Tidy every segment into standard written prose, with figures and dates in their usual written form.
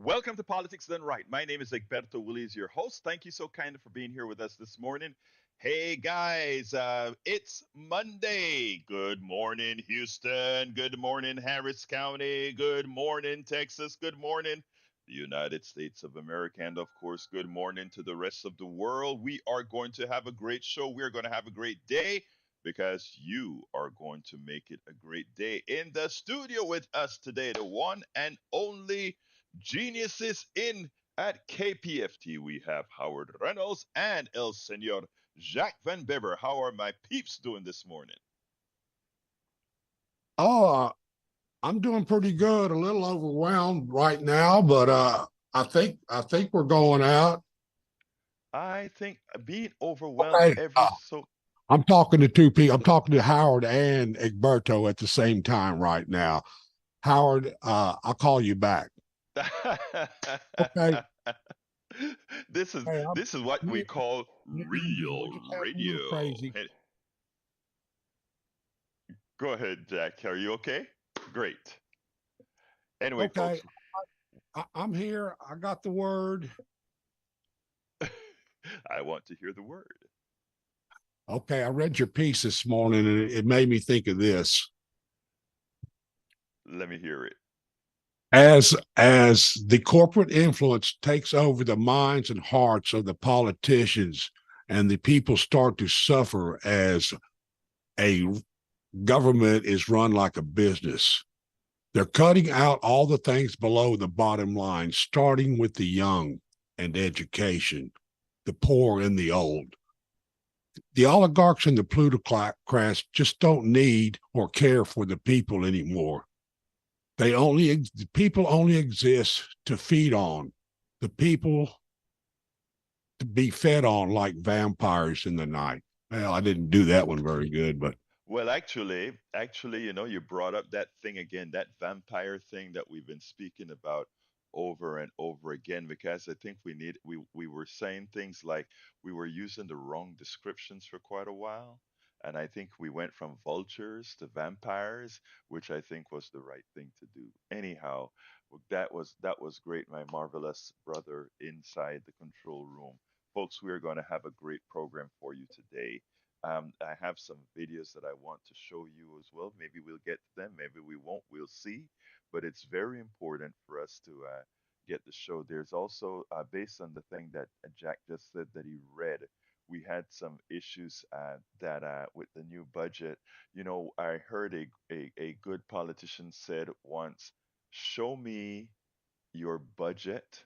Welcome to Politics Done Right. My name is Egberto Willies, your host. Thank you so kindly for being here with us this morning. Hey guys, it's Monday. Good morning, Houston. Good morning, Harris County. Good morning, Texas. Good morning, the United States of America. And of course, good morning to the rest of the world. We are going to have a great show. We're going to have a great day because you are going to make it a great day. In the studio with us today, the one and only geniuses in at KPFT. We have Howard Reynolds and El Senor Jacques Van Bever. How are my peeps doing this morning? Oh, I'm doing pretty good. A little overwhelmed right now, but I think we're going out. I think being overwhelmed Okay. every so I'm talking to two people. I'm talking to Howard and Egberto at the same time right now. Howard, I'll call you back. Okay. this is Hey, this is what I'm we here. call We're real just having a radio. little crazy. Hey, go ahead, Jack. Are you okay? Great. Anyway, Okay. folks, I'm here. I got the word. I want to hear the word. Okay. I read your piece this morning and it made me think of this. Let me hear it. As the corporate influence takes over the minds and hearts of the politicians and the people start to suffer as a government is run like a business, they're cutting out all the things below the bottom line, starting with the young and education, the poor and the old. The oligarchs and the plutocrats just don't need or care for the people anymore. The people only exist to feed on the people, to be fed on like vampires in the night. Well, I didn't do that one very good, but Well, actually, you brought up that thing again, that vampire thing that we've been speaking about over and over again, because I think we were saying things like we were using the wrong descriptions for quite a while. And I think we went from vultures to vampires, which I think was the right thing to do. Anyhow, that was great, my marvelous brother inside the control room. Folks, we are going to have a great program for you today. I have some videos that I want to show you as well. Maybe we'll get to them, maybe we won't, we'll see. But it's very important for us to get the show. There's also, based on the thing that Jack just said that he read, we had some issues that with the new budget. I heard a good politician said once, show me your budget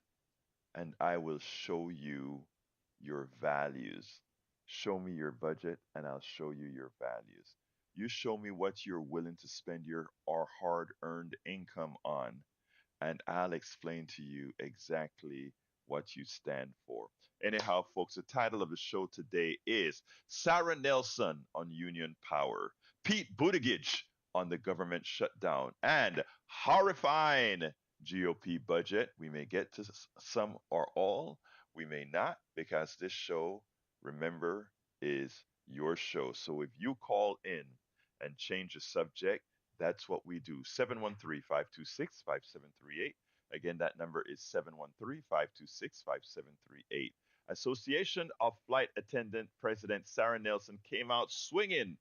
and I will show you your values. Show me your budget and I'll show you your values. You show me what you're willing to spend your our hard-earned income on, and I'll explain to you exactly what you stand for. Anyhow, folks, the title of the show today is Sara Nelson on Union Power, Pete Buttigieg on the government shutdown, and horrifying GOP budget. We may get to some or all, we may not, because this show, remember, is your show. So if you call in and change the subject, that's what we do. 713-526-5738. Again, that number is 713-526-5738. Association of Flight Attendant President Sara Nelson came out swinging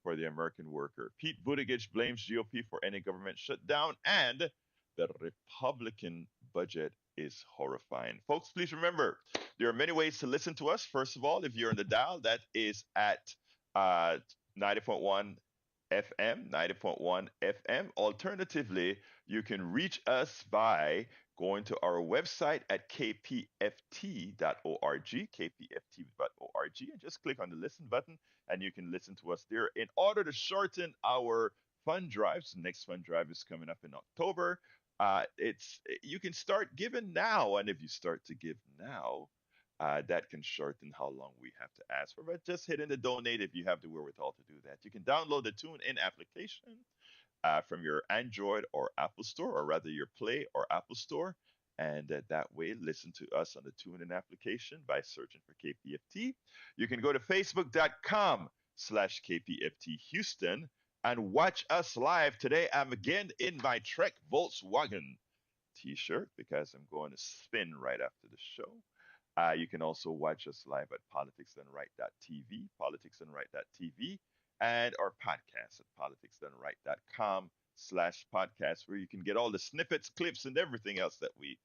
for the American worker. Pete Buttigieg blames GOP for any government shutdown, and the Republican budget is horrifying. Folks, please remember there are many ways to listen to us. First of all, if you're on the dial, that is at 90.1 FM, 90.1 FM. Alternatively, you can reach us by going to our website at kpft.org, kpft.org, and just click on the listen button and you can listen to us there. In order to shorten our fund drives, the next fund drive is coming up in October. It's You can start giving now, and if you start to give now, that can shorten how long we have to ask for. But just hitting the donate if you have the wherewithal to do that. You can download the TuneIn application from your Android or Apple Store, or rather your Play or Apple Store. And that way, listen to us on the TuneIn application by searching for KPFT. You can go to facebook.com/KPFT Houston and watch us live. Today, I'm again in my Trek Volkswagen t-shirt because I'm going to spin right after the show. You can also watch us live at politicsdoneright.tv, politicsdoneright.tv, and our podcast at politicsdoneright.com/podcast, where you can get all the snippets, clips, and everything else that we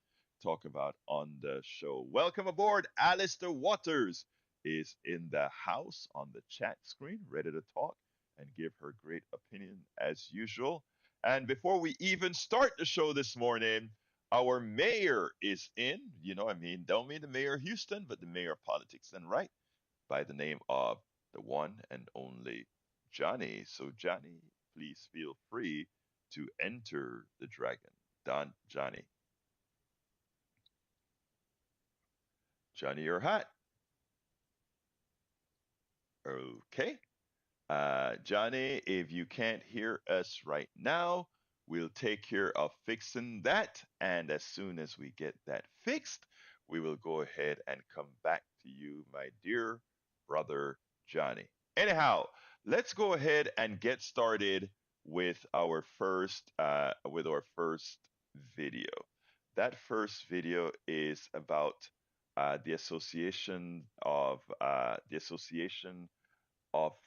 talk about on the show. Welcome aboard. Alistair Waters is in the house on the chat screen, ready to talk and give her great opinion as usual. And before we even start the show this morning, our mayor is in. Don't mean the mayor of Houston, but the mayor of Politics and Right, by the name of the one and only Johnny. So, Johnny, please feel free to enter the dragon. Don Johnny. Johnny, you're hot. Okay. Johnny, if you can't hear us right now, we'll take care of fixing that. And as soon as we get that fixed, we will go ahead and come back to you, my dear brother Johnny. Anyhow, let's go ahead and get started with our first video. That first video is about the Association of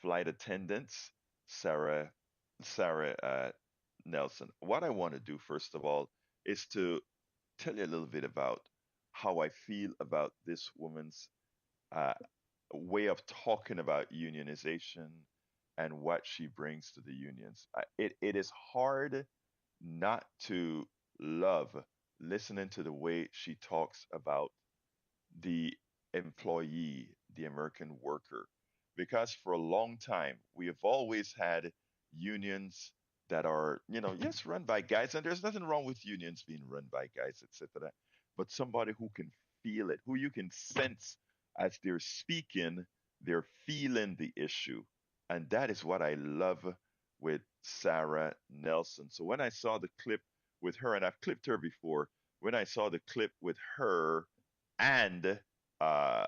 Flight Attendants, Sara Nelson. What I want to do first of all is to tell you a little bit about how I feel about this woman's uh, way of talking about unionization and what she brings to the unions. It is hard not to love listening to the way she talks about the employee, the American worker. Because for a long time, we have always had unions that are, yes, run by guys, and there's nothing wrong with unions being run by guys, etc. But somebody who can feel it, who you can sense as they're speaking, they're feeling the issue. And that is what I love with Sara Nelson. So when I saw the clip with her, and I've clipped her before, when I saw the clip with and uh,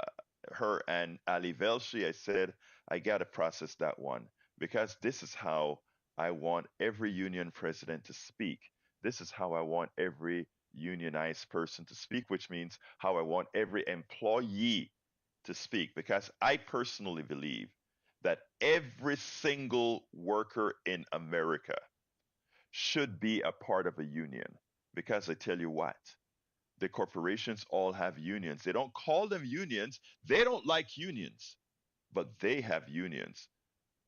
her and Ali Velshi, I said, I got to process that one because this is how I want every union president to speak. This is how I want every unionized person to speak, which means how I want every employee to speak. Because I personally believe that every single worker in America should be a part of a union. Because I tell you what, the corporations all have unions. They don't call them unions. They don't like unions, but they have unions.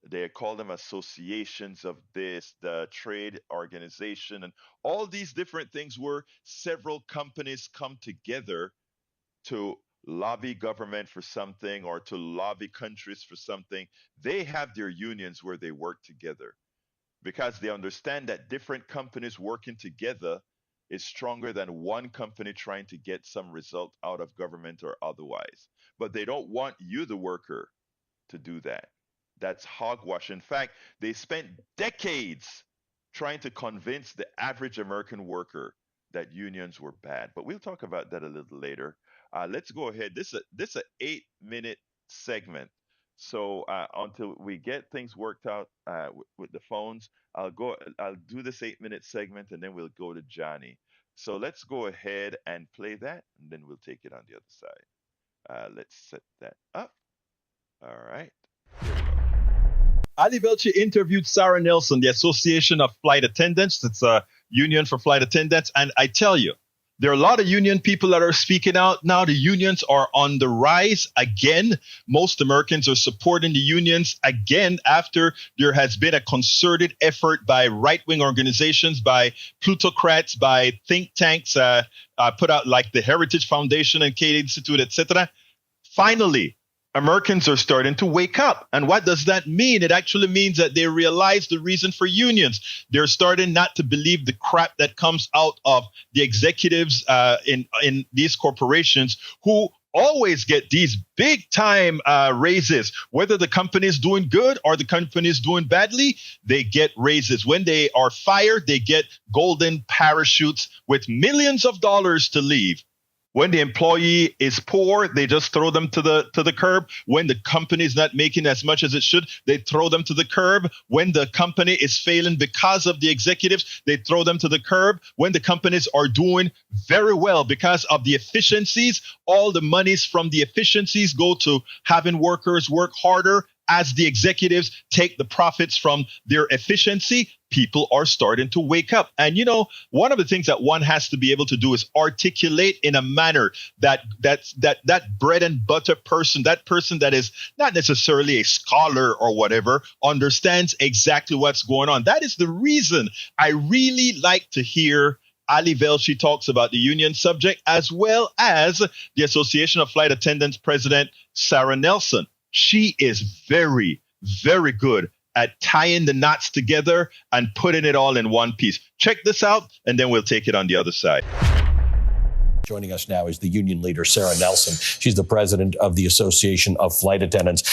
They call them associations of this, the trade organization, and all these different things where several companies come together to lobby government for something or to lobby countries for something. They have their unions where they work together because they understand that different companies working together is stronger than one company trying to get some result out of government or otherwise. But they don't want you, the worker, to do that. That's hogwash. In fact, they spent decades trying to convince the average American worker that unions were bad. But we'll talk about that a little later. Let's go ahead. This is an 8-minute segment. So until we get things worked out with the phones, I'll do this 8-minute segment and then we'll go to Johnny. So let's go ahead and play that, and then we'll take it on the other side. Let's set that up. All right. Here we go. Ali Velci interviewed Sara Nelson, the Association of Flight Attendants. It's a union for flight attendants. And I tell you, there are a lot of union people that are speaking out now. The unions are on the rise again. Most Americans are supporting the unions again after there has been a concerted effort by right-wing organizations, by plutocrats, by think tanks put out like the Heritage Foundation and Cade Institute, etc. Finally, Americans are starting to wake up. And what does that mean? It actually means that they realize the reason for unions. They're starting not to believe the crap that comes out of the executives in these corporations who always get these big time raises. Whether the company is doing good or the company is doing badly, they get raises. When they are fired, they get golden parachutes with millions of dollars to leave. When the employee is poor, they just throw them to the curb. When the company is not making as much as it should, they throw them to the curb. When the company is failing because of the executives, they throw them to the curb. When the companies are doing very well because of the efficiencies, all the monies from the efficiencies go to having workers work harder. As the executives take the profits from their efficiency, people are starting to wake up. And, one of the things that one has to be able to do is articulate in a manner that bread and butter person, that person that is not necessarily a scholar or whatever, understands exactly what's going on. That is the reason I really like to hear Ali Velshi talks about the union subject, as well as the Association of Flight Attendants President Sara Nelson. She is very, very good at tying the knots together and putting it all in one piece. Check this out, and then we'll take it on the other side. Joining us now is the union leader, Sara Nelson. She's the president of the Association of Flight Attendants.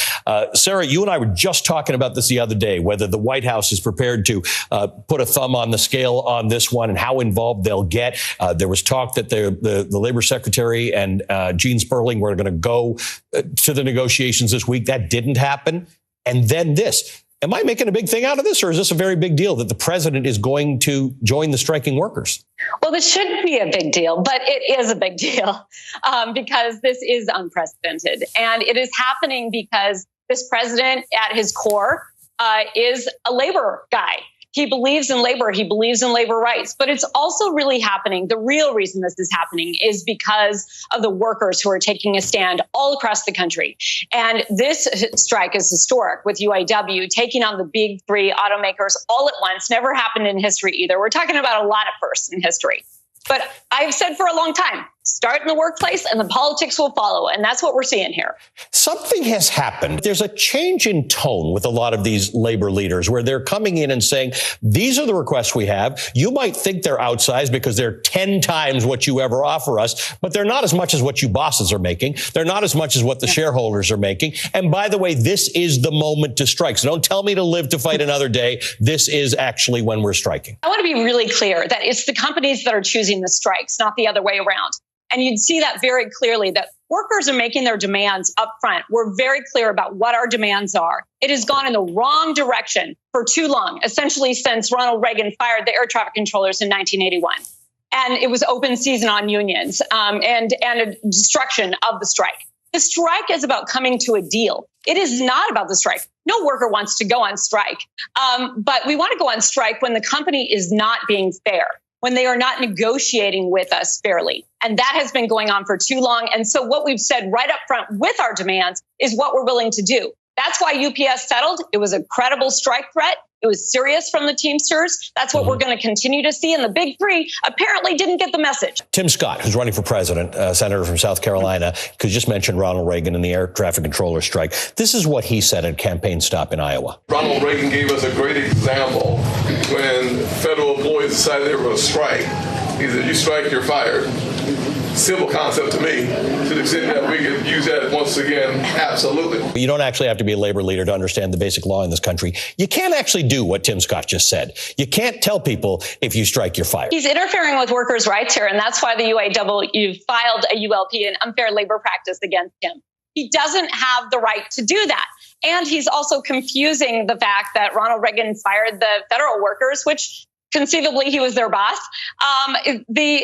Sara, you and I were just talking about this the other day, whether the White House is prepared to put a thumb on the scale on this one and how involved they'll get. There was talk that the Labor Secretary and Gene Sperling were going to go to the negotiations this week. That didn't happen. And then this. Am I making a big thing out of this, or is this a very big deal that the president is going to join the striking workers? Well, this should be a big deal, but it is a big deal because this is unprecedented. And it is happening because this president at his core is a labor guy. He believes in labor. He believes in labor rights. But it's also really happening. The real reason this is happening is because of the workers who are taking a stand all across the country. And this strike is historic, with UAW taking on the big three automakers all at once. Never happened in history either. We're talking about a lot of firsts in history. But I've said for a long time, start in the workplace and the politics will follow. And that's what we're seeing here. Something has happened. There's a change in tone with a lot of these labor leaders where they're coming in and saying, these are the requests we have. You might think they're outsized because they're 10 times what you ever offer us, but they're not as much as what you bosses are making. They're not as much as what the shareholders are making. And by the way, this is the moment to strike. So don't tell me to live to fight another day. This is actually when we're striking. I want to be really clear that it's the companies that are choosing the strikes, not the other way around. And you'd see that very clearly, that workers are making their demands up front. We're very clear about what our demands are. It has gone in the wrong direction for too long, essentially since Ronald Reagan fired the air traffic controllers in 1981. And it was open season on unions and a destruction of the strike. The strike is about coming to a deal. It is not about the strike. No worker wants to go on strike. But we want to go on strike when the company is not being fair, when they are not negotiating with us fairly. And that has been going on for too long. And so what we've said right up front with our demands is what we're willing to do. That's why UPS settled. It was a credible strike threat. It was serious from the Teamsters. That's what we're going to continue to see. And the big three apparently didn't get the message. Tim Scott, who's running for president, senator from South Carolina, because just mentioned Ronald Reagan and the air traffic controller strike. This is what he said at a campaign stop in Iowa. Ronald Reagan gave us a great example when federal employees decided they were going to strike. He said, you strike, you're fired. Simple concept to me. To the extent that we could use that once again, absolutely. You don't actually have to be a labor leader to understand the basic law in this country. You can't actually do what Tim Scott just said. You can't tell people if you strike, you're fired. He's interfering with workers' rights here, and that's why the UAW filed a ULP, an unfair labor practice, against him. He doesn't have the right to do that. And he's also confusing the fact that Ronald Reagan fired the federal workers, which conceivably he was their boss. The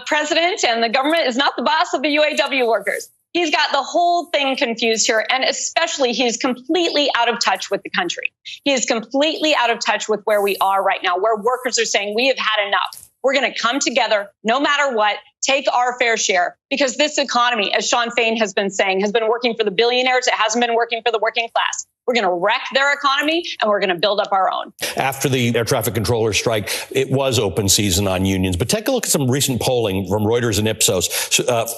president and the government is not the boss of the UAW workers. He's got the whole thing confused here. And especially, he's completely out of touch with the country. He is completely out of touch with where we are right now, where workers are saying we have had enough. We're going to come together no matter what, take our fair share, because this economy, as Sean Fain has been saying, has been working for the billionaires. It hasn't been working for the working class. We're going to wreck their economy and we're going to build up our own. After the air traffic controller strike, it was open season on unions. But take a look at some recent polling from Reuters and Ipsos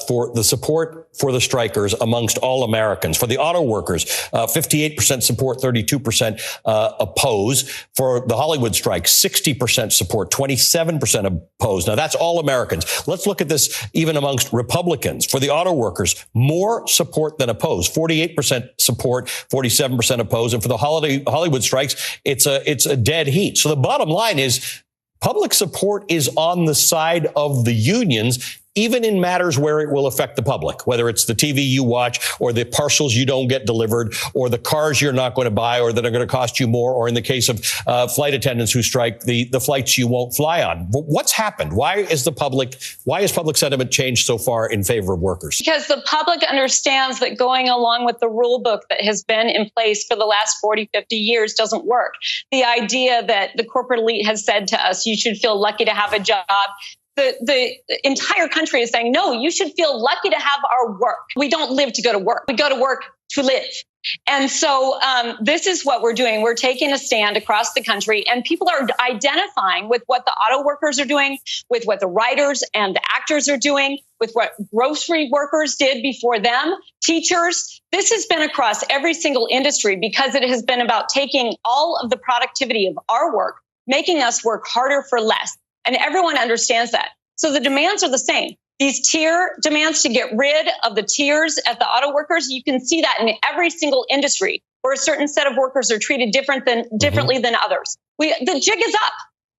for the support for the strikers amongst all Americans. For the auto workers, 58% support, 32% oppose. For the Hollywood strike, 60% support, 27% oppose. Now, that's all Americans. Let's look at this even amongst Republicans. For the auto workers, more support than oppose. 48% support, 47% oppose. And for the Hollywood strikes, it's a dead heat. So the bottom line is public support is on the side of the unions, even in matters where it will affect the public, whether it's the TV you watch or the parcels you don't get delivered or the cars you're not going to buy or that are going to cost you more, or in the case of flight attendants who strike, the flights you won't fly on. What's happened? Why has public sentiment changed so far in favor of workers? Because the public understands that going along with the rule book that has been in place for the last 40, 50 years doesn't work. The idea that the corporate elite has said to us, you should feel lucky to have a job. The entire country is saying, no, you should feel lucky to have our work. We don't live to go to work. We go to work to live. And so this is what we're doing. We're taking a stand across the country, and people are identifying with what the auto workers are doing, with what the writers and the actors are doing, with what grocery workers did before them, teachers. This has been across every single industry because it has been about taking all of the productivity of our work, making us work harder for less. And everyone understands that. So the demands are the same. These tier demands to get rid of the tiers at the auto workers, you can see that in every single industry where a certain set of workers are treated differently than others. The jig is up.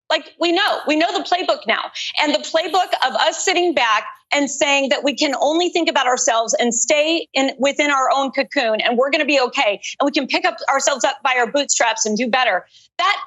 Like we know the playbook now. And the playbook of us sitting back and saying that we can only think about ourselves and stay within our own cocoon and we're going to be okay. And we can pick up ourselves up by our bootstraps and do better. That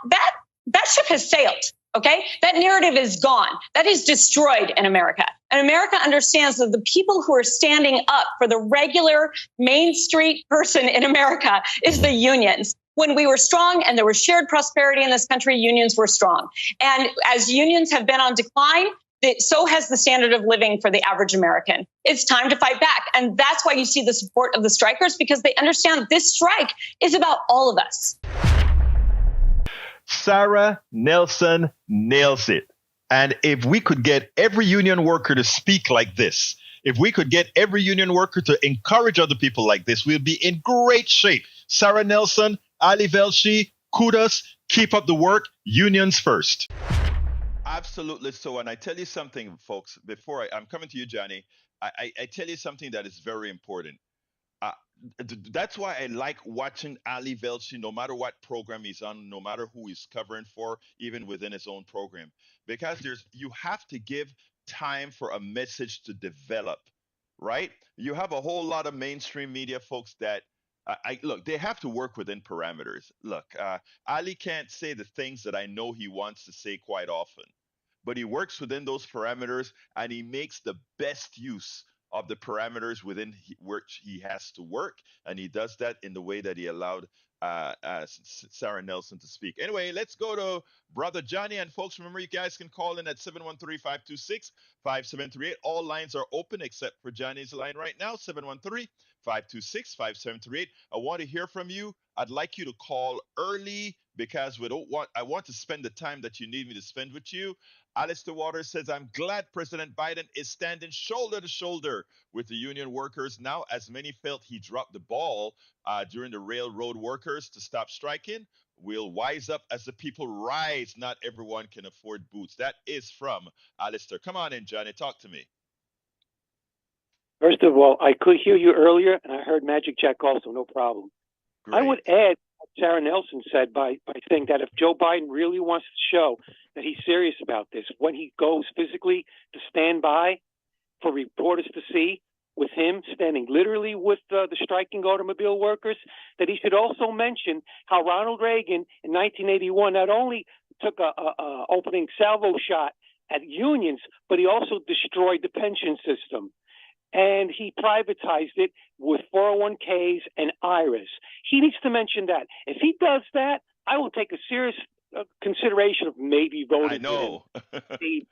ship has sailed. Okay, that narrative is gone. That is destroyed in America. And America understands that the people who are standing up for the regular Main Street person in America is the unions. When we were strong and there was shared prosperity in this country, unions were strong. And as unions have been on decline, so has the standard of living for the average American. It's time to fight back. And that's why you see the support of the strikers, because they understand that this strike is about all of us. Sara Nelson nails it. And if we could get every union worker to speak like this, if we could get every union worker to encourage other people like this, we'll be in great shape. Sara Nelson, Ali Velshi, kudos, keep up the work, unions first. Absolutely so. And I tell you something, folks, before I'm coming to you, Johnny, I tell you something that is very important. That's why I like watching Ali Velshi, no matter what program he's on, no matter who he's covering for, even within his own program, because you have to give time for a message to develop, right? You have a whole lot of mainstream media folks that look, they have to work within parameters. Look, Ali can't say the things that I know he wants to say quite often, but he works within those parameters and he makes the best use of the parameters within which he has to work, and he does that in the way that he allowed Sara Nelson to speak. Anyway, let's go to Brother Johnny. And folks, remember, you guys can call in at 713-526-5738. All lines are open except for Johnny's line right now, 713-526-5738. I want to hear from you. I'd like you to call early because I want to spend the time that you need me to spend with you. Alistair Waters says, I'm glad President Biden is standing shoulder to shoulder with the union workers now, as many felt he dropped the ball during the railroad workers to stop striking. We'll wise up as the people rise. Not everyone can afford boots. That is from Alistair. Come on in, Johnny. Talk to me. First of all, I could hear you earlier, and I heard Magic Jack also, no problem. Great. I would add what Sara Nelson said by saying that if Joe Biden really wants to show that he's serious about this, when he goes physically to stand by for reporters to see, with him standing literally with the striking automobile workers, that he should also mention how Ronald Reagan in 1981 not only took a opening salvo shot at unions, but he also destroyed the pension system. And he privatized it with 401ks and IRAs. He needs to mention that. If he does that, I will take a serious consideration of maybe voting. I know. For him.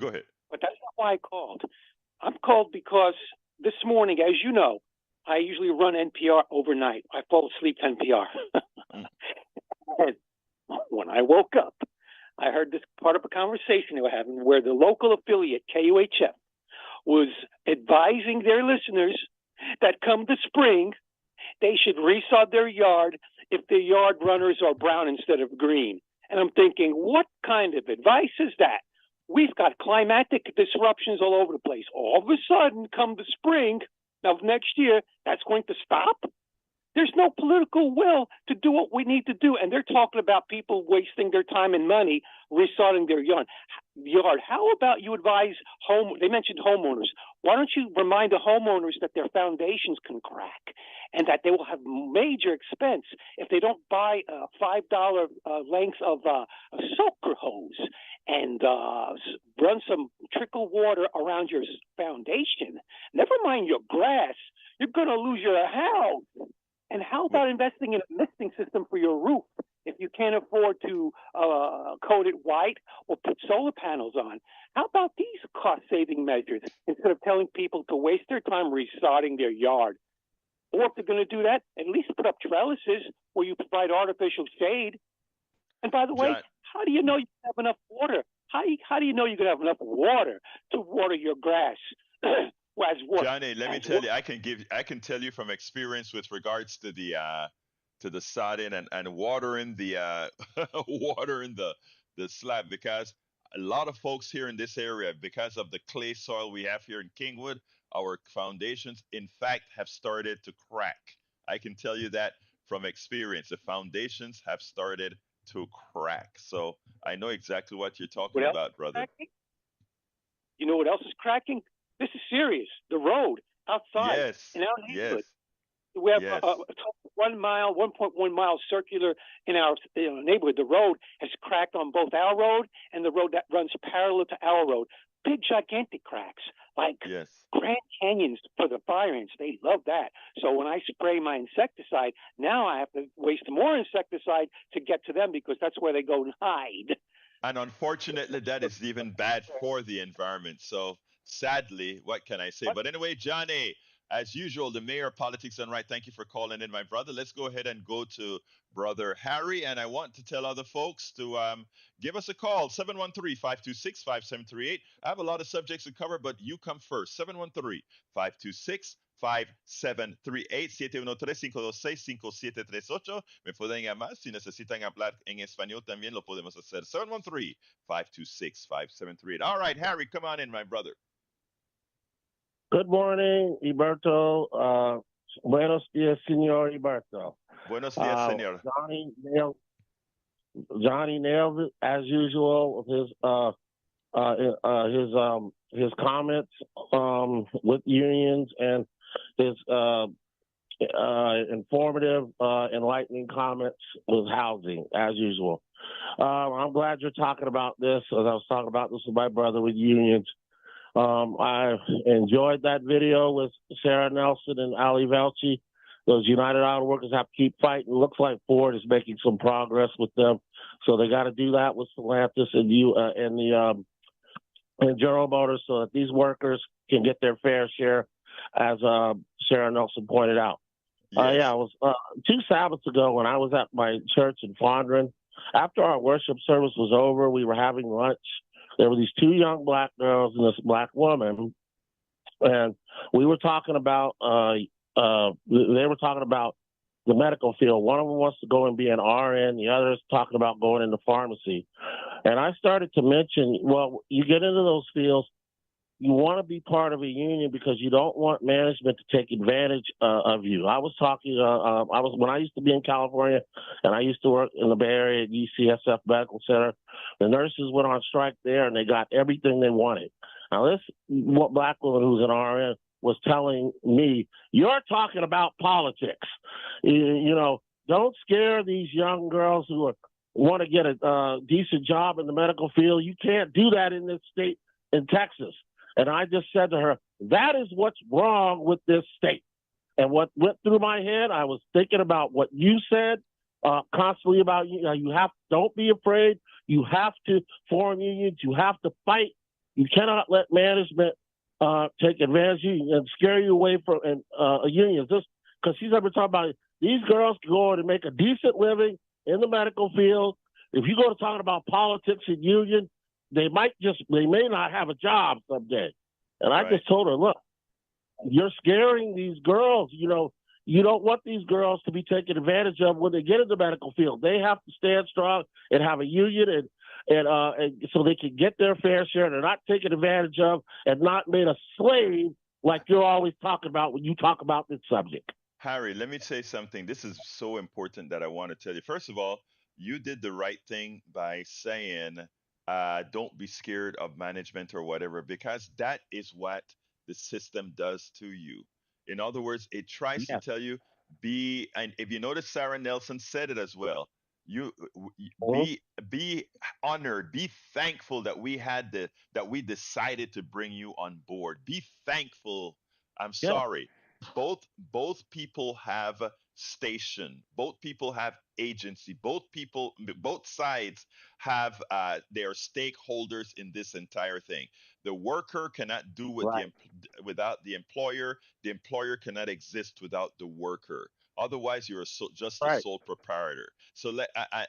Go ahead. But that's not why I called. I'm called because this morning, as you know, I usually run NPR overnight. I fall asleep to NPR. And when I woke up, I heard this part of a conversation they were having where the local affiliate, KUHF, was advising their listeners that come the spring, they should resod their yard if their yard runners are brown instead of green. And I'm thinking, what kind of advice is that? We've got climatic disruptions all over the place. All of a sudden, come the spring of next year, that's going to stop? There's no political will to do what we need to do. And they're talking about people wasting their time and money resodding their yard. How about you advise they mentioned homeowners. Why don't you remind the homeowners that their foundations can crack and that they will have major expense if they don't buy a $5 length of a soaker hose and run some trickle water around your foundation. Never mind your grass. You're going to lose your house. And how about investing in a misting system for your roof if you can't afford to coat it white or put solar panels on? How about these cost-saving measures instead of telling people to waste their time resodding their yard? Or if they're going to do that, at least put up trellises where you provide artificial shade. And by the way, how do you know you have enough water? How do you know you're going to have enough water to water your grass? Johnny, let me tell you, I can tell you from experience with regards to the sodding and watering the watering the slab, because a lot of folks here in this area, because of the clay soil we have here in Kingwood, our foundations in fact have started to crack. I can tell you that from experience. The foundations have started to crack. So I know exactly what you're talking about, brother. You know what else is cracking? This is serious. The road outside in our neighborhood. We have a 1 mile, 1.1 mile circular in our neighborhood. The road has cracked on both our road and the road that runs parallel to our road. Big, gigantic cracks, like Grand Canyons for the fire ants. They love that. So when I spray my insecticide, now I have to waste more insecticide to get to them because that's where they go and hide. And unfortunately, that is even bad for the environment. So sadly, what can I say? But anyway, Johnny, as usual, the mayor of Politics Done Right, thank you for calling in, my brother. Let's go ahead and go to Brother Harry. And I want to tell other folks to give us a call, 713-526-5738. I have a lot of subjects to cover, but you come first, 713-526-5738. 713-526-5738. Me pueden llamar si necesitan hablar en español también lo podemos hacer. 713-526-5738. All right, Harry, come on in, my brother. Good morning, Iberto. Buenos dias, Senor Iberto. Buenos dias, Senor. Johnny nailed it as usual with his comments with unions and his informative, enlightening comments with housing as usual. I'm glad you're talking about this, as I was talking about this with my brother with unions. I enjoyed that video with Sara Nelson and Ali Velci. Those United Auto Workers have to keep fighting. It looks like Ford is making some progress with them, so they got to do that with Stellantis and General Motors, so that these workers can get their fair share, as Sara Nelson pointed out. It was 2 Sabbaths ago when I was at my church in Fondren. After our worship service was over, we were having lunch. There were these 2 young black girls and this black woman, and we were talking about. They were talking about the medical field. One of them wants to go and be an RN. The other is talking about going into pharmacy. And I started to mention, well, you get into those fields, you want to be part of a union because you don't want management to take advantage of you. I was talking, when I used to be in California and I used to work in the Bay Area at UCSF Medical Center, the nurses went on strike there and they got everything they wanted. Now this black woman who's an RN was telling me, you're talking about politics. You know, don't scare these young girls who want to get a decent job in the medical field. You can't do that in this state, in Texas. And I just said to her, that is what's wrong with this state. And what went through my head, I was thinking about what you said constantly about don't be afraid. You have to form unions. You have to fight. You cannot let management take advantage of you and scare you away from a union. Just because she's ever talking about it, these girls can go and make a decent living in the medical field. If you go to talking about politics and union, they may not have a job someday. And I just told her, look, you're scaring these girls. You know, you don't want these girls to be taken advantage of when they get in the medical field. They have to stand strong and have a union and so they can get their fair share. They're not taken advantage of and not made a slave like you're always talking about when you talk about this subject. Harry, let me say something. This is so important that I want to tell you. First of all, you did the right thing by saying, don't be scared of management or whatever, because that is what the system does to you. In other words, it tries to Yeah. tell you, be, and if you notice, Sarah Nelson said it as well. You Mhm. be honored, be thankful that that we decided to bring you on board. Be thankful. I'm Yeah. sorry, both people have station, both people have agency, both sides have their stakeholders in this entire thing. The worker cannot do what Right. without the employer cannot exist without the worker. Otherwise you're just a Right. sole proprietor. So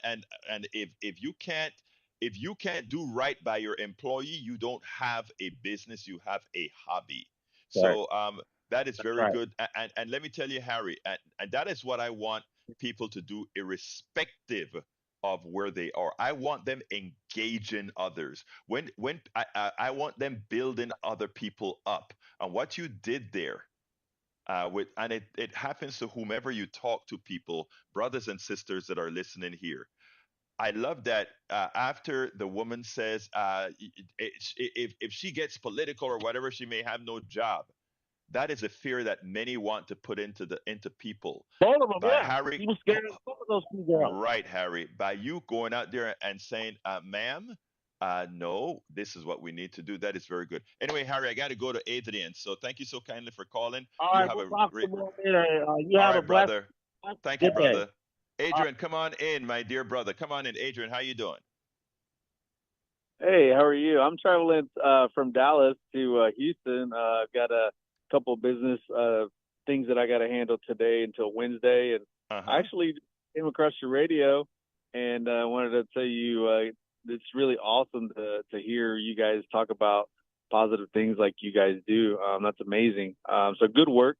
and if you can't, if you can't do right by your employee, you don't have a business, you have a hobby. Right. So that is That's very right. good. And let me tell you, Harry, and that is what I want people to do, irrespective of where they are. I want them engaging others. I want them building other people up. And what you did there, and it happens to whomever you talk to, people, brothers and sisters that are listening here. I love that after the woman says, if she gets political or whatever, she may have no job. That is a fear that many want to put into people. Both of them, By yeah. Harry, He was scared of both of those two girls. right, Harry, by you going out there and saying, "Ma'am, no, this is what we need to do." That is very good. Anyway, Harry, I got to go to Adrian. So thank you so kindly for calling. All You right, have we'll a talk great. some more later. You All have a right, blessed, brother. Thank you, good day. brother. Adrian, come on in, my dear brother. Come on in, Adrian. How you doing? Hey, how are you? I'm traveling from Dallas to Houston. I've got a couple business things that I got to handle today until Wednesday, and Uh I huh. actually came across your radio and wanted to tell you it's really awesome to hear you guys talk about positive things like you guys do. That's amazing. So good work.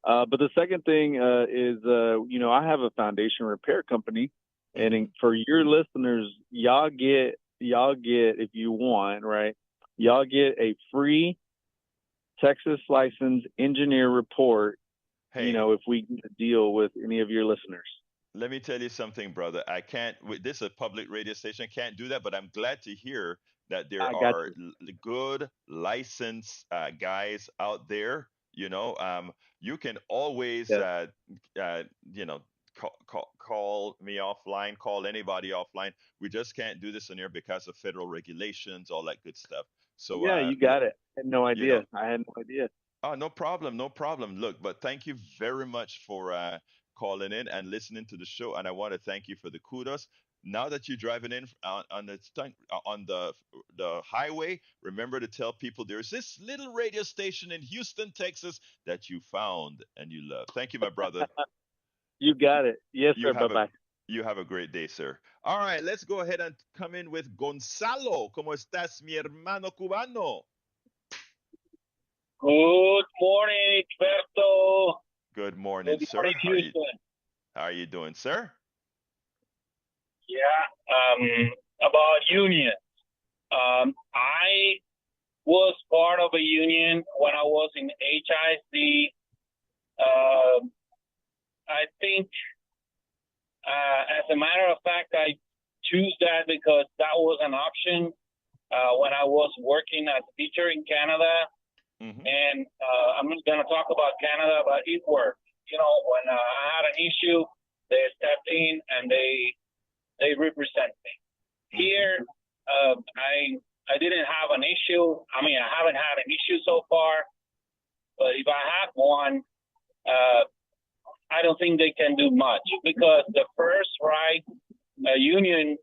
But the second thing is, I have a foundation repair company, and Hmm. for your listeners, y'all get if you want, right? Y'all get a free Texas licensed engineer report. Hey, If we get a deal with any of your listeners. let me tell you something, brother. I can't. This is a public radio station. Can't do that. But I'm glad to hear that there I got are you. good licensed guys out there. You can always, Yes. uh, you know, call me offline. Call anybody offline. We just can't do this in here because of federal regulations, all that good stuff. So, Yeah, you got it. I had no you know, idea. I had no idea. oh, no problem, no problem. Look, but thank you very much for calling in and listening to the show, and I want to thank you for the kudos. Now that you're driving in on the highway, remember to tell people there's this little radio station in Houston, Texas that you found and you love. Thank you, my brother. You got it. Yes, You sir. Bye have a bye. you have a great day, sir. All right, let's go ahead and come in with Gonzalo. ¿Cómo estás, mi hermano cubano? Good morning, Experto. Good morning, Good morning, sir. Houston. How are you doing, sir? Yeah, about union. I was part of a union when I was in HIC. I think, as a matter of fact, I choose that because that was an option when I was working as a teacher in Canada. Mm-hmm. And I'm not going to talk about Canada, but it worked. When I had an issue, they stepped in and they represent me. Mm-hmm. Here, I didn't have an issue. I mean, I haven't had an issue so far. But if I have one, I don't think they can do much because the first right a union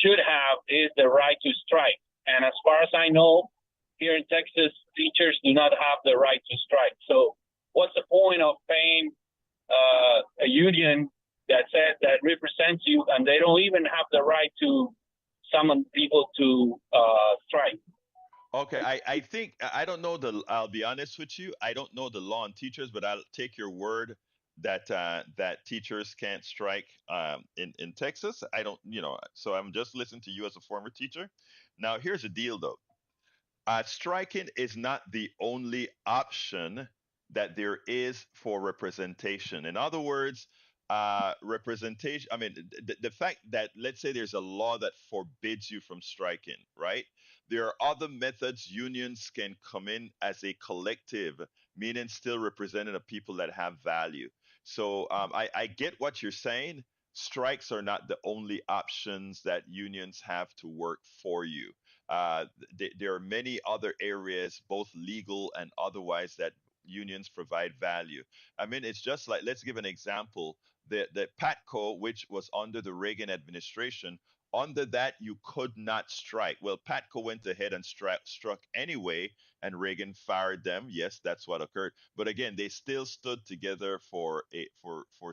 should have is the right to strike. And as far as I know, here in Texas, teachers do not have the right to strike. So what's the point of paying a union that says that represents you, and they don't even have the right to summon people to strike? Okay, I think I don't know I'll be honest with you. I don't know the law on teachers, but I'll take your word that that teachers can't strike in Texas. I don't, so I'm just listening to you as a former teacher. Now, here's the deal, though. Striking is not the only option that there is for representation. In other words, representation, I mean, the fact that, let's say there's a law that forbids you from striking, right? There are other methods unions can come in as a collective, meaning still representing the people that have value. So I get what you're saying. Strikes are not the only options that unions have to work for you. There are many other areas, both legal and otherwise, that unions provide value. I mean, it's just like, let's give an example. The PATCO, which was under the Reagan administration, under that you could not strike. Well, PATCO went ahead and struck anyway, and Reagan fired them. Yes, that's what occurred. But again, they still stood together for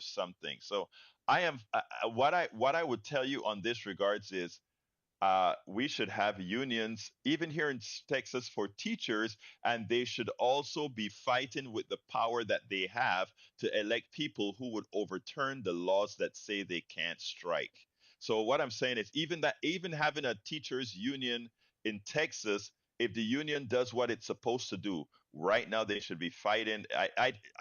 something. So I am what I would tell you on this regards is we should have unions, even here in Texas, for teachers, and they should also be fighting with the power that they have to elect people who would overturn the laws that say they can't strike. So what I'm saying is, even having a teachers union in Texas, if the union does what it's supposed to do, right now they should be fighting.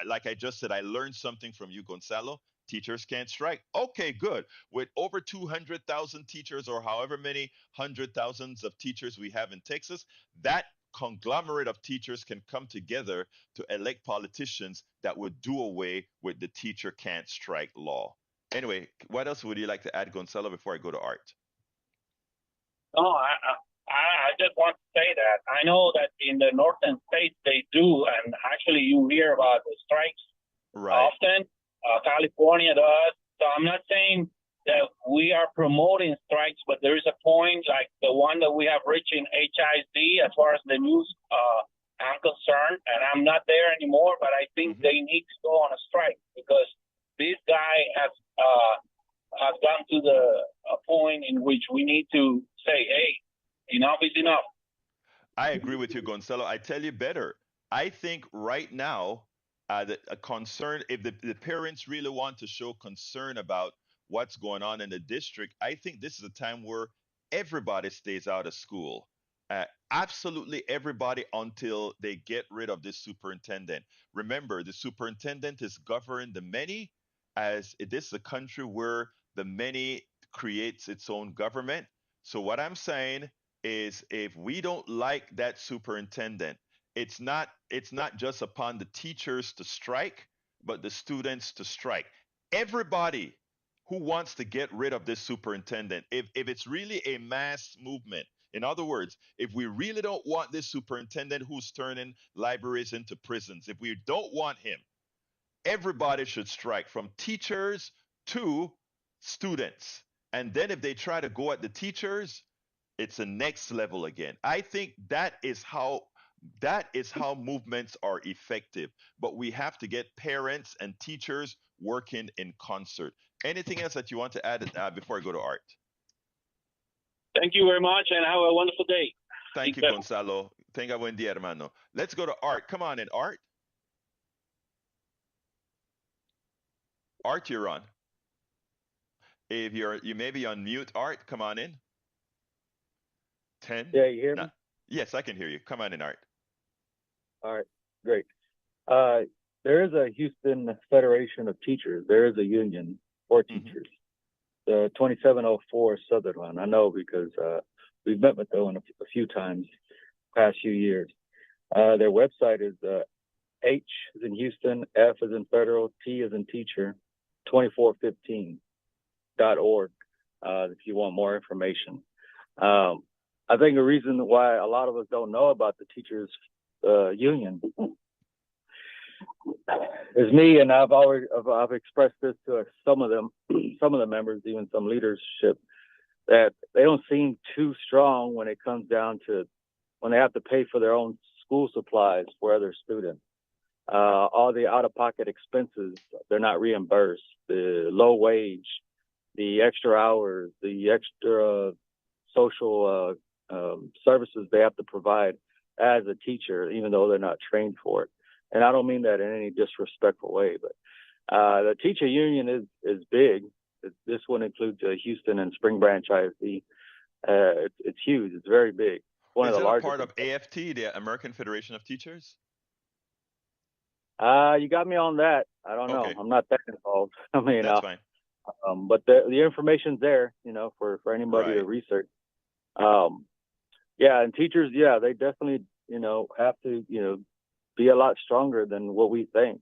Like I just said, I learned something from you, Gonzalo. Teachers can't strike. Okay, good. With over 200,000 teachers, or however many hundred thousands of teachers we have in Texas, that conglomerate of teachers can come together to elect politicians that would do away with the teacher can't strike law. Anyway, what else would you like to add, Gonzalo, before I go to Art? No, I just want to say that I know that in the northern states they do, and actually you hear about the strikes often. California does. So I'm not saying that we are promoting strikes, but there is a point like the one that we have reached in HIC as far as the news I'm concerned, and I'm not there anymore, but I think they need to go on a strike because this guy has gone to a point in which we need to say, hey, enough is enough. I agree with you, Gonzalo. I tell you better. I think right now, a concern, if the parents really want to show concern about what's going on in the district, I think this is a time where everybody stays out of school. Absolutely everybody, until they get rid of this superintendent. Remember, the superintendent is governing the many, as this is a country where the many creates its own government. So what I'm saying is, if we don't like that superintendent, it's not just upon the teachers to strike, but the students to strike. Everybody who wants to get rid of this superintendent, if it's really a mass movement, in other words, if we really don't want this superintendent who's turning libraries into prisons, if we don't want him, everybody should strike, from teachers to students. And then if they try to go at the teachers, it's the next level again. I think that is how movements are effective. But we have to get parents and teachers working in concert. Anything else that you want to add before I go to Art? Thank you very much, and have a wonderful day. Thank you, Gonzalo. Tenga buen día, hermano. Let's go to Art. Come on in, Art. Art, you're on. If you may be on mute, Art, come on in. 10. Yeah, you hear me? Yes, I can hear you. Come on in, Art. All right, great. There is a Houston Federation of Teachers. There is a union for teachers. The 2704 Southern one. I know because we've met with them a few times past few years. Their website is H as in Houston, F as in federal, T as in teacher, 2415.org if you want more information. I think the reason why a lot of us don't know about the teachers union is me, and I've expressed this to some of them, some of the members, even some leadership, that they don't seem too strong when it comes down to when they have to pay for their own school supplies for other students. All the out-of-pocket expenses, they're not reimbursed. The low wage, the extra hours, the extra social services they have to provide as a teacher, even though they're not trained for it. And I don't mean that in any disrespectful way, but the teacher union is big. This one includes Houston and Spring Branch ISD. It's huge. It's very big. Is it a part of AFT, the American Federation of Teachers? You got me on that. I don't know. Okay. I'm not that involved. I mean, That's fine. but the information's there, for anybody to Right. research. Yeah, and teachers, yeah, they definitely, have to, be a lot stronger than what we think.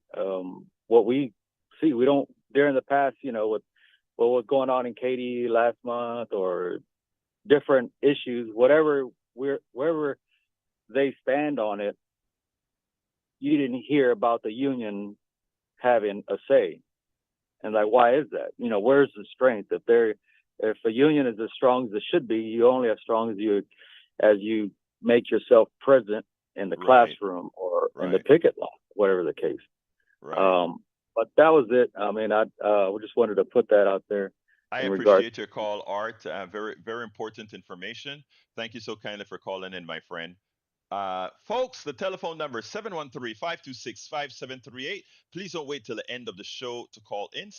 What we see, we don't during the past, with what was going on in Katy last month or different issues, wherever they stand on it, you didn't hear about the union having a say. And like, why is that? Where's the strength? If a union is as strong as it should be, you only as strong as you make yourself present in the classroom or in the picket line, whatever the case. Right. But that was it. I mean, I just wanted to put that out there. I appreciate your call, Art. Very, very important information. Thank you so kindly for calling in, my friend. Folks, the telephone number is 713-526-5738. Please don't wait till the end of the show to call in,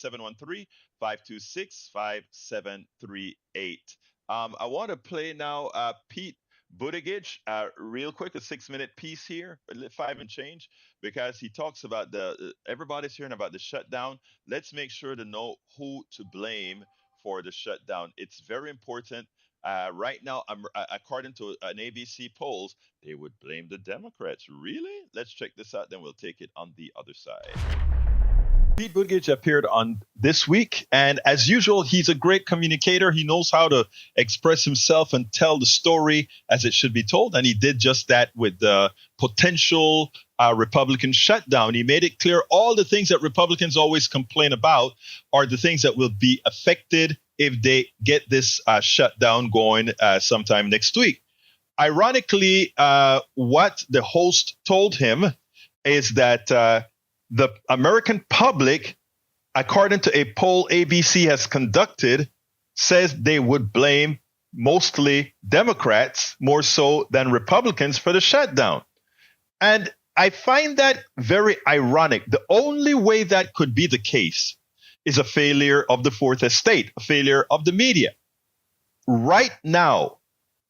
713-526-5738. I want to play now Pete Buttigieg, real quick, a 6-minute piece here, 5 and change, because he talks about everybody's hearing about the shutdown. Let's make sure to know who to blame for the shutdown. It's very important. Right now, according to an ABC polls, they would blame the Democrats. Really? Let's check this out, then we'll take it on the other side. Pete Buttigieg appeared on This Week, and as usual, he's a great communicator. He knows how to express himself and tell the story as it should be told, and he did just that with the potential Republican shutdown. He made it clear all the things that Republicans always complain about are the things that will be affected if they get this shutdown going sometime next week. Ironically, what the host told him is that the American public, according to a poll ABC has conducted, says they would blame mostly Democrats more so than Republicans for the shutdown. And I find that very ironic. The only way that could be the case is a failure of the fourth estate, a failure of the media. Right now,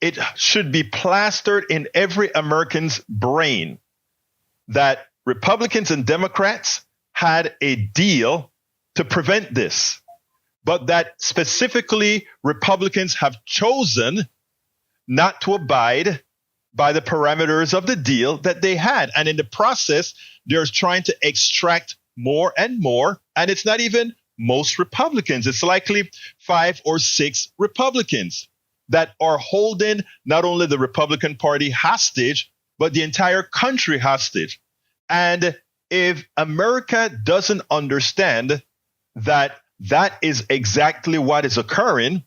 it should be plastered in every American's brain that Republicans and Democrats had a deal to prevent this, but that specifically Republicans have chosen not to abide by the parameters of the deal that they had. And in the process, they're trying to extract more and more. And it's not even most Republicans. It's likely 5 or 6 Republicans that are holding not only the Republican Party hostage, but the entire country hostage. And if America doesn't understand that that is exactly what is occurring,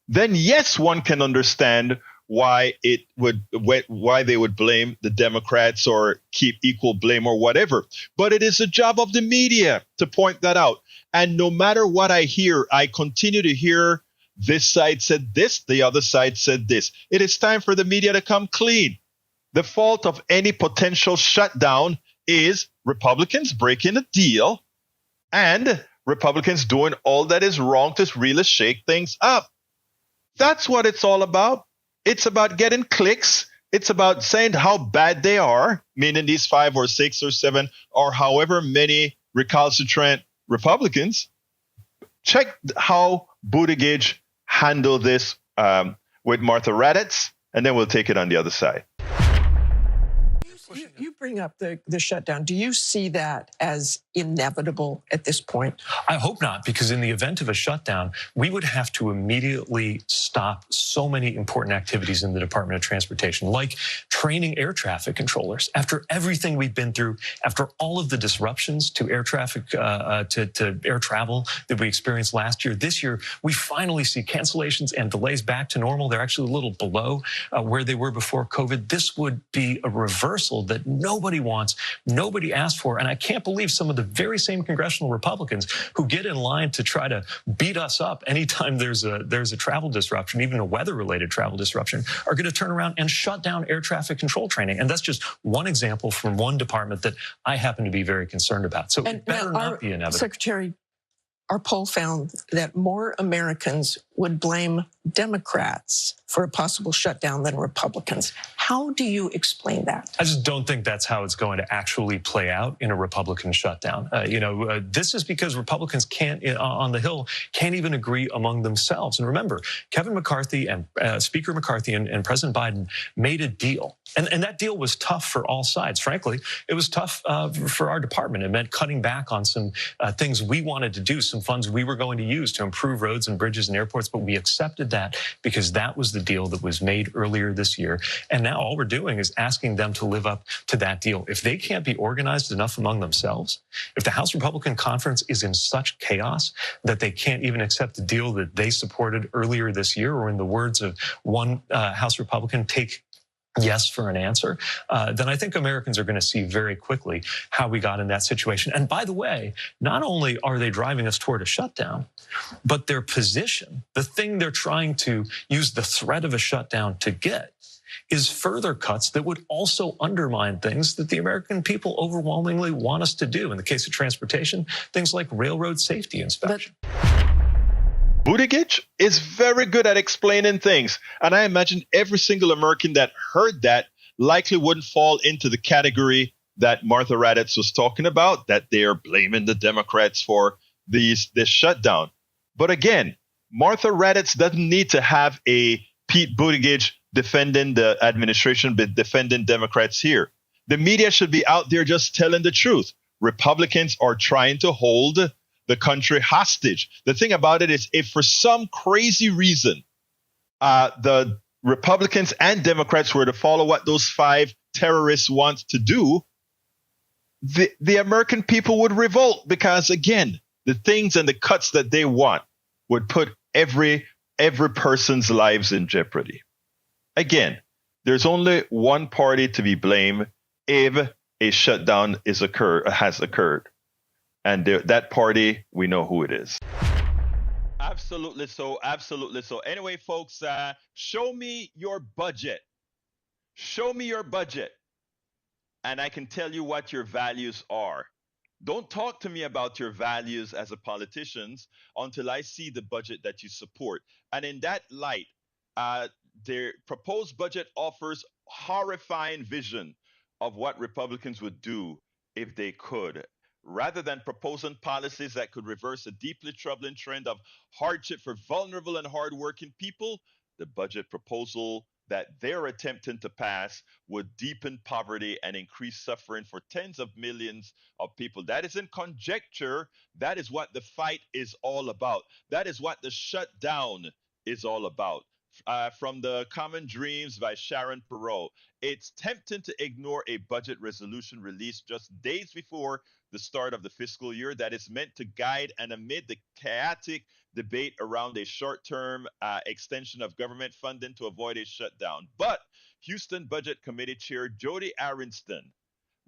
then yes, one can understand why they would blame the Democrats or keep equal blame or whatever. But it is the job of the media to point that out. And no matter what I hear, I continue to hear this side said this, the other side said this. It is time for the media to come clean. The fault of any potential shutdown is Republicans breaking a deal and Republicans doing all that is wrong to really shake things up. That's what it's all about. It's about getting clicks. It's about saying how bad they are, meaning these 5 or 6 or 7 or however many recalcitrant Republicans. Check how Buttigieg handled this with Martha Raddatz, and then we'll take it on the other side. You bring up the shutdown. Do you see that as inevitable at this point? I hope not, because in the event of a shutdown, we would have to immediately stop so many important activities in the Department of Transportation, like training air traffic controllers. After everything we've been through, after all of the disruptions to air traffic, to air travel that we experienced last year, this year, we finally see cancellations and delays back to normal. They're actually a little below where they were before COVID. This would be a reversal that nobody wants, nobody asked for. And I can't believe some of the very same congressional Republicans who get in line to try to beat us up anytime there's a travel disruption, even a weather-related travel disruption, are going to turn around and shut down air traffic control training. And that's just one example from one department that I happen to be very concerned about. So it better not be inevitable. Secretary, our poll found that more Americans would blame Democrats for a possible shutdown than Republicans. How do you explain that? I just don't think that's how it's going to actually play out in a Republican shutdown. This is because Republicans on the Hill can't even agree among themselves. And remember, Kevin McCarthy and Speaker McCarthy and President Biden made a deal. And that deal was tough for all sides. Frankly, it was tough for our department. It meant cutting back on some things we wanted to do, some funds we were going to use to improve roads and bridges and airports. But we accepted that because that was the deal that was made earlier this year. And now all we're doing is asking them to live up to that deal. If they can't be organized enough among themselves, if the House Republican Conference is in such chaos that they can't even accept the deal that they supported earlier this year, or in the words of one House Republican, take yes for an answer, then I think Americans are going to see very quickly how we got in that situation. And by the way, not only are they driving us toward a shutdown, but their position, the thing they're trying to use the threat of a shutdown to get, is further cuts that would also undermine things that the American people overwhelmingly want us to do. In the case of transportation, things like railroad safety inspection. Buttigieg is very good at explaining things. And I imagine every single American that heard that likely wouldn't fall into the category that Martha Raddatz was talking about, that they're blaming the Democrats for this shutdown. But again, Martha Raddatz doesn't need to have a Pete Buttigieg defending the administration, but defending Democrats here. The media should be out there just telling the truth. Republicans are trying to hold the country hostage. The thing about it is, if for some crazy reason the Republicans and Democrats were to follow what those 5 terrorists want to do, the American people would revolt, because again, the things and the cuts that they want would put every person's lives in jeopardy. Again, there's only one party to be blamed if a shutdown has occurred. And that party, we know who it is. Absolutely so. Absolutely so. Anyway, folks, show me your budget. Show me your budget. And I can tell you what your values are. Don't talk to me about your values as a politician until I see the budget that you support. And in that light, their proposed budget offers horrifying vision of what Republicans would do if they could. Rather than proposing policies that could reverse a deeply troubling trend of hardship for vulnerable and hardworking people, the budget proposal that they're attempting to pass would deepen poverty and increase suffering for tens of millions of people. That isn't conjecture. That is what the fight is all about. That is what the shutdown is all about. From the Common Dreams by Sharon Perot. It's tempting to ignore a budget resolution released just days before the start of the fiscal year that is meant to guide and amid the chaotic debate around a short-term extension of government funding to avoid a shutdown. But Houston Budget Committee Chair Jody Arenston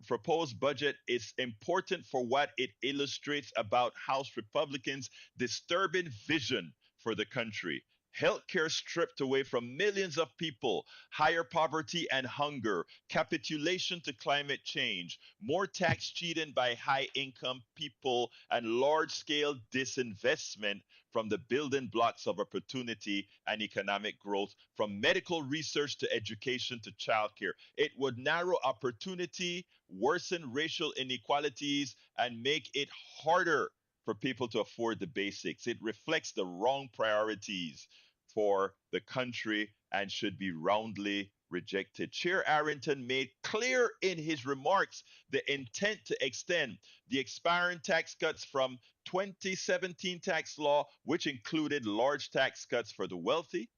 proposed budget is important for what it illustrates about House Republicans' disturbing vision for the country. Healthcare stripped away from millions of people, higher poverty and hunger, capitulation to climate change, more tax cheating by high-income people, and large-scale disinvestment from the building blocks of opportunity and economic growth, from medical research to education to childcare. It would narrow opportunity, worsen racial inequalities, and make it harder for people to afford the basics. It reflects the wrong priorities for the country and should be roundly rejected. Chair Arrington made clear in his remarks the intent to extend the expiring tax cuts from 2017 tax law, which included large tax cuts for the wealthy.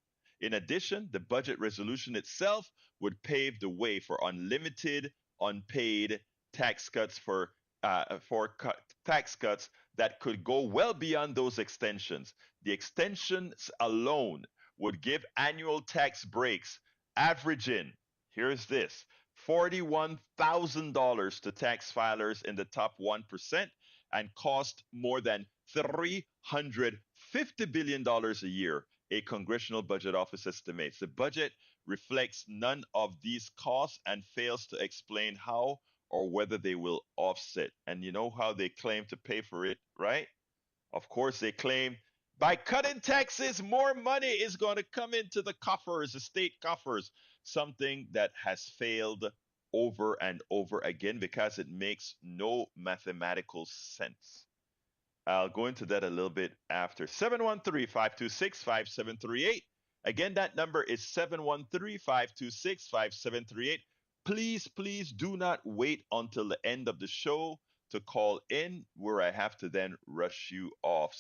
In addition, the budget resolution itself would pave the way for unlimited, unpaid tax cuts tax cuts that could go well beyond those extensions. The extensions alone would give annual tax breaks averaging, here's this, $41,000 to tax filers in the top 1% and cost more than $350 billion a year, a Congressional Budget Office estimates. The budget reflects none of these costs and fails to explain how or whether they will offset. And you know how they claim to pay for it, right? Of course, they claim By cutting taxes, more money is going to come into the coffers, the state coffers, something that has failed over and over again because it makes no mathematical sense. I'll go into that a little bit after. 713-526-5738. Again, that number is 713-526-5738. Please, please do not wait until the end of the show to call in, where I have to then rush you off.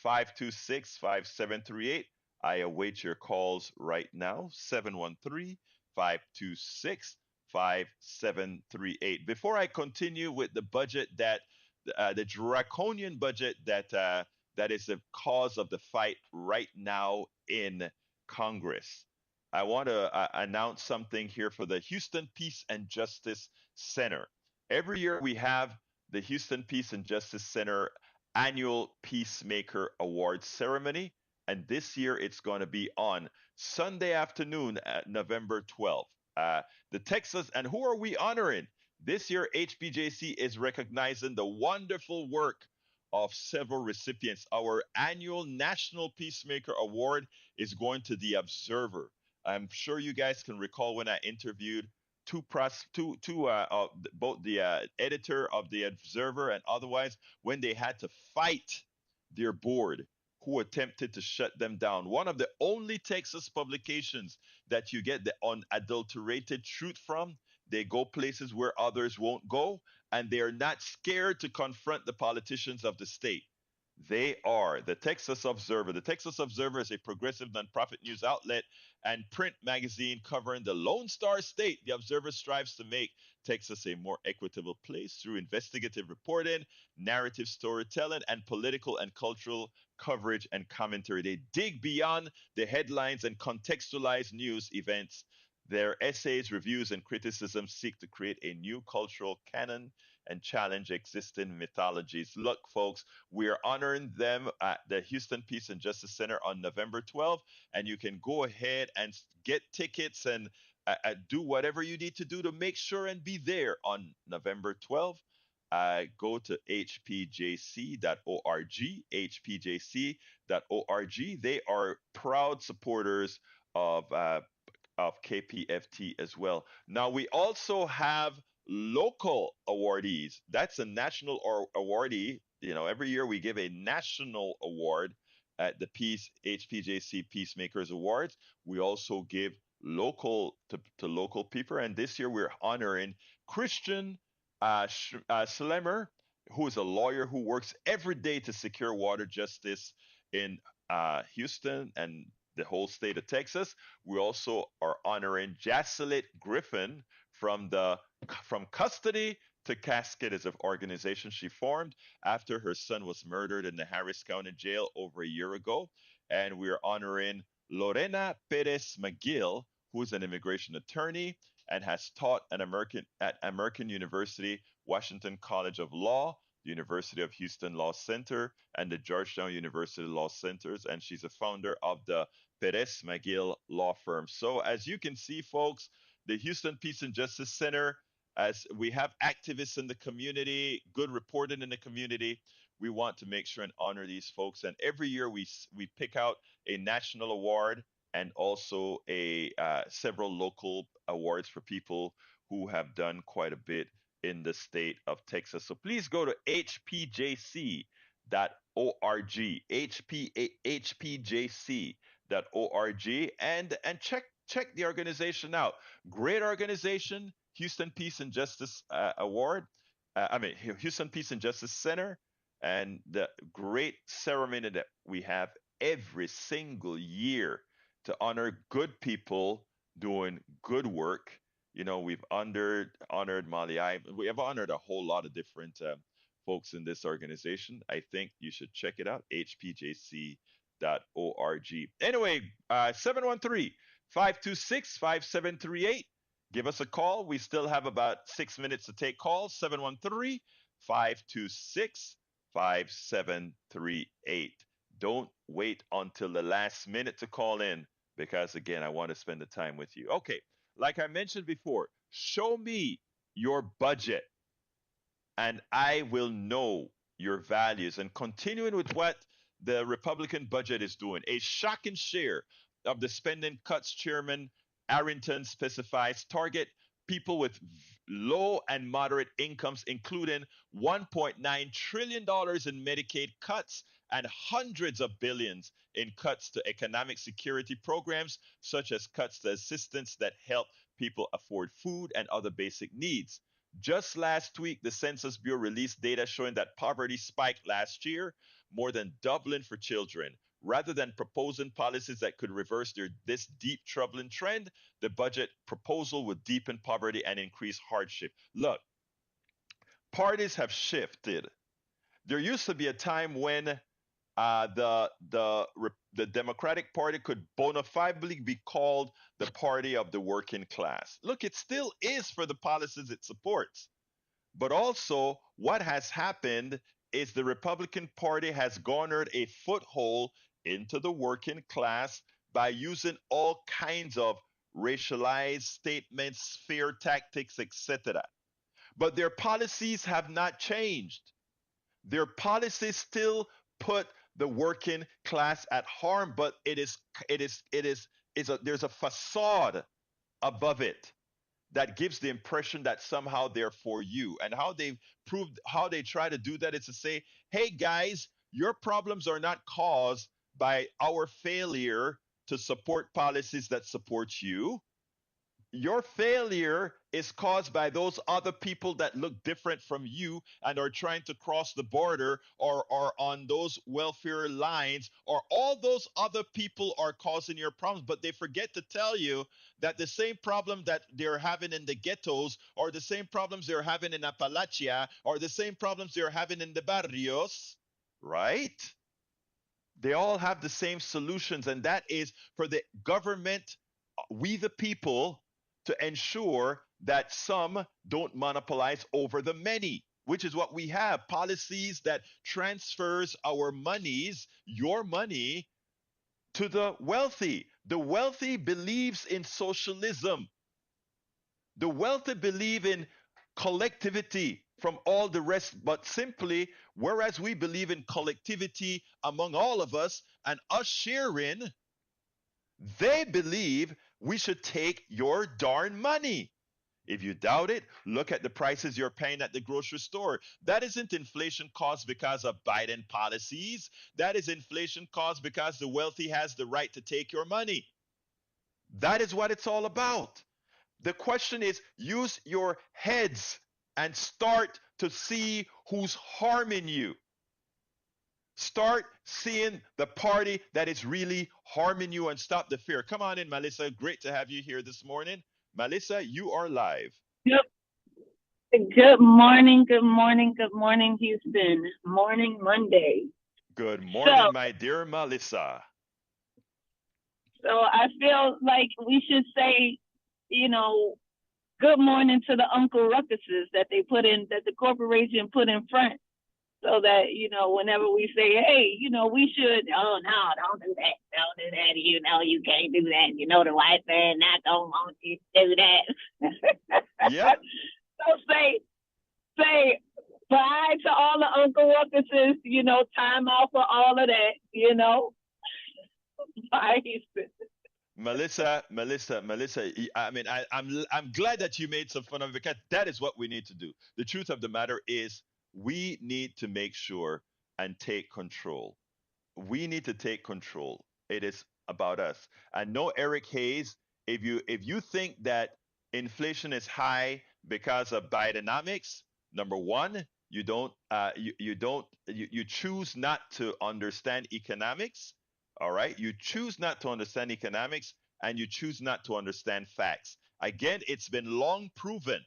713-526-5738. I await your calls right now. 713-526-5738. Before I continue with the budget that the draconian budget that is the cause of the fight right now in Congress, I want to announce something here for the Houston Peace and Justice Center. Every year we have the Houston Peace and Justice Center annual Peacemaker Awards ceremony, and this year it's going to be on Sunday afternoon at November 12th. The Texas, and who are we honoring? This year, HPJC is recognizing the wonderful work of several recipients. Our annual National Peacemaker Award is going to The Observer. I'm sure you guys can recall when I interviewed both the editor of The Observer and otherwise, when they had to fight their board who attempted to shut them down. One of the only Texas publications that you get the unadulterated truth from. They go places where others won't go, and they are not scared to confront the politicians of the state. They are the Texas Observer. The Texas Observer is a progressive nonprofit news outlet and print magazine covering the Lone Star State. The Observer strives to make Texas a more equitable place through investigative reporting, narrative storytelling, and political and cultural coverage and commentary. They dig beyond the headlines and contextualize news events. Their essays, reviews, and criticisms seek to create a new cultural canon and challenge existing mythologies. Look, folks, we are honoring them at the Houston Peace and Justice Center on November 12th, and you can go ahead and get tickets and do whatever you need to do to make sure and be there on November 12th. Go to hpjc.org, hpjc.org. They are proud supporters of KPFT as well. Now, we also have local awardees. That's a national awardee. You know, every year we give a national award at the HPJC Peacemakers Awards. We also give local to local people. And this year we're honoring Christian Schlemmer, who is a lawyer who works every day to secure water justice in Houston and the whole state of Texas. We also are honoring Jacelit Griffin from Custody to Casket as an organization she formed after her son was murdered in the Harris County Jail over a year ago. And we are honoring Lorena Perez McGill, who is an immigration attorney and has taught at American University, Washington College of Law, the University of Houston Law Center, and the Georgetown University Law Centers, and she's a founder of the Perez McGill Law Firm. So as you can see, folks, the Houston Peace and Justice Center, as we have activists in the community, good reporting in the community, we want to make sure and honor these folks. And every year we pick out a national award and also several local awards for people who have done quite a bit in the state of Texas. So please go to hpjc.org, hpjc.org, and check the organization out. Great organization, Houston Peace and Justice Houston Peace and Justice Center, and the great ceremony that we have every single year to honor good people doing good work. You know, we've honored Molly Ivan. We have honored a whole lot of different folks in this organization. I think you should check it out, hpjc.org. Anyway, 713-526-5738. Give us a call. We still have about 6 minutes to take calls. 713-526-5738. Don't wait until the last minute to call in because, again, I want to spend the time with you. Okay. Like I mentioned before, show me your budget and I will know your values. And continuing with what the Republican budget is doing. A shocking share of the spending cuts Chairman Arrington specifies target people with low and moderate incomes, including $1.9 trillion in Medicaid cuts and hundreds of billions in cuts to economic security programs, such as cuts to assistance that help people afford food and other basic needs. Just last week, the Census Bureau released data showing that poverty spiked last year, more than doubling for children. Rather than proposing policies that could reverse this deep troubling trend, the budget proposal would deepen poverty and increase hardship. Look, parties have shifted. There used to be a time when the Democratic Party could bona fidely be called the party of the working class. Look, it still is for the policies it supports. But also, what has happened is the Republican Party has garnered a foothold into the working class by using all kinds of racialized statements, fear tactics, etc. But their policies have not changed. Their policies still put the working class at harm, but there's a facade above it that gives the impression that somehow they're for you. And how they try to do that is to say, hey guys, your problems are not caused by our failure to support policies that support you. Your failure is caused by those other people that look different from you and are trying to cross the border or are on those welfare lines, or all those other people are causing your problems. But they forget to tell you that the same problem that they're having in the ghettos, or the same problems they're having in Appalachia, or the same problems they're having in the barrios, right? They all have the same solutions, and that is for the government, we the people, to ensure that some don't monopolize over the many, which is what we have. Policies that transfers our monies, your money, to the wealthy. The wealthy believes in socialism. The wealthy believe in collectivity from all the rest, but simply, whereas we believe in collectivity among all of us and us sharing, they believe we should take your darn money. If you doubt it, look at the prices you're paying at the grocery store. That isn't inflation caused because of Biden policies. That is inflation caused because the wealthy has the right to take your money. That is what it's all about. The question is, use your heads and start to see who's harming you. Start seeing the party that is really harming you and stop the fear. Come on in, Melissa. Great to have you here this morning. Melissa, you are live. Yep. Good morning, good morning, good morning, Houston. Morning Monday. Good morning, my dear Melissa. So I feel like we should say, good morning to the Uncle Ruckuses that they put in, that the corporation put in front. So that, whenever we say, hey, we should, oh, no, don't do that. Don't do that. You can't do that. The white man not don't want you to do that. Yep. So say bye to all the Uncle Ruckuses, time off for all of that, Bye. Melissa, I mean, I'm glad that you made some fun of it, because that is what we need to do. The truth of the matter is, we need to make sure and take control. We need to take control. It is about us. And no, Eric Hayes, if you think that inflation is high because of Bidenomics, number one, you choose not to understand economics. All right, you choose not to understand economics, and you choose not to understand facts. Again, it's been long proven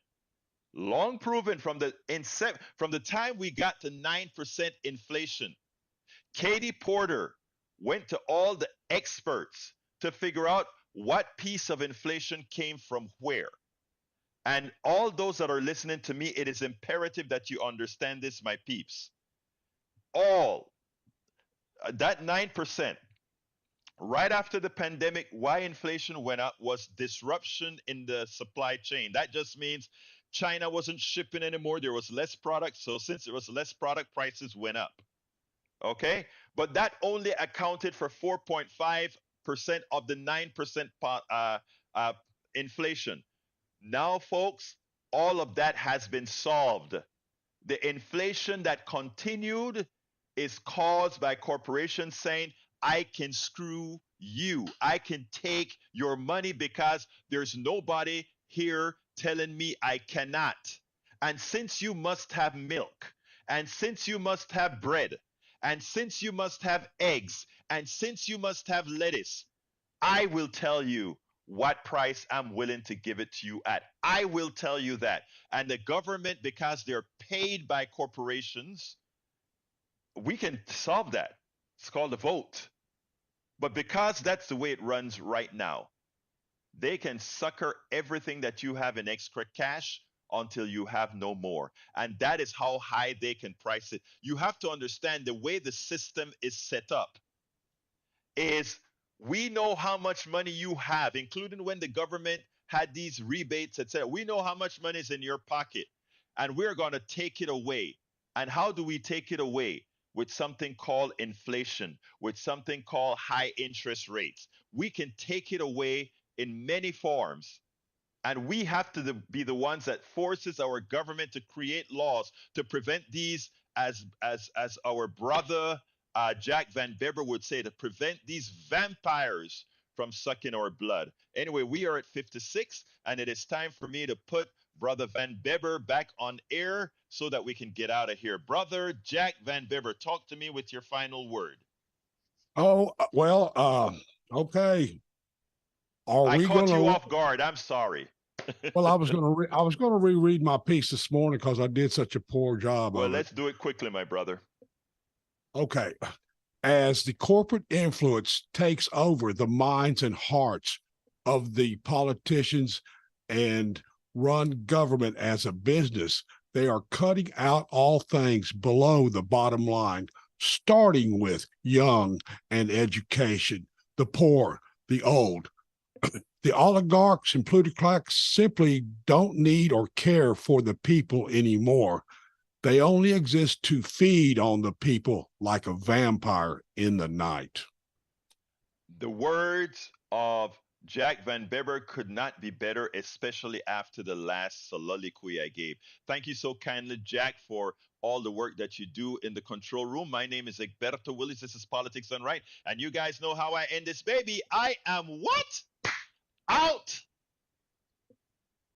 from the time we got to 9% inflation. Katie Porter went to all the experts to figure out what piece of inflation came from where. And all those that are listening to me, it is imperative that you understand this, my peeps. All that 9%, right after the pandemic, why inflation went up was disruption in the supply chain. That just means China wasn't shipping anymore. There was less product. So since there was less product, prices went up. Okay, but that only accounted for 4.5% of the 9% uh, inflation. Now, folks, all of that has been solved. The inflation that continued is caused by corporations saying, I can screw you. I can take your money because there's nobody here telling me I cannot. And since you must have milk, and since you must have bread, and since you must have eggs, and since you must have lettuce, I will tell you what price I'm willing to give it to you at. I will tell you that. And the government, because they're paid by corporations, we can solve that. It's called a vote. But because that's the way it runs right now, they can sucker everything that you have in extra cash until you have no more. And that is how high they can price it. You have to understand the way the system is set up is we know how much money you have, including when the government had these rebates, etc. We know how much money is in your pocket, and we're going to take it away. And how do we take it away? With something called inflation, with something called high interest rates. We can take it away in many forms. And we have to be the ones that forces our government to create laws to prevent these, as our brother Jack Van Beber would say, to prevent these vampires from sucking our blood. Anyway, we are at 56, and it is time for me to put Brother Van Beber back on air so that we can get out of here. Brother Jack Van Beber, talk to me with your final word. Oh, well, okay. I caught you off guard. I'm sorry. Well, I was going to reread my piece this morning because I did such a poor job well, of it. Let's do it quickly, my brother. Okay. As the corporate influence takes over the minds and hearts of the politicians and run government as a business, they are cutting out all things below the bottom line, starting with young and education, the poor, the old. The oligarchs and plutocrats simply don't need or care for the people anymore. They only exist to feed on the people like a vampire in the night. The words of Jack Van Beber could not be better, especially after the last soliloquy I gave. Thank you so kindly, Jack, for all the work that you do in the control room. My name is Egberto Willis. This is Politics Done Right. And you guys know how I end this baby. I am what? Out!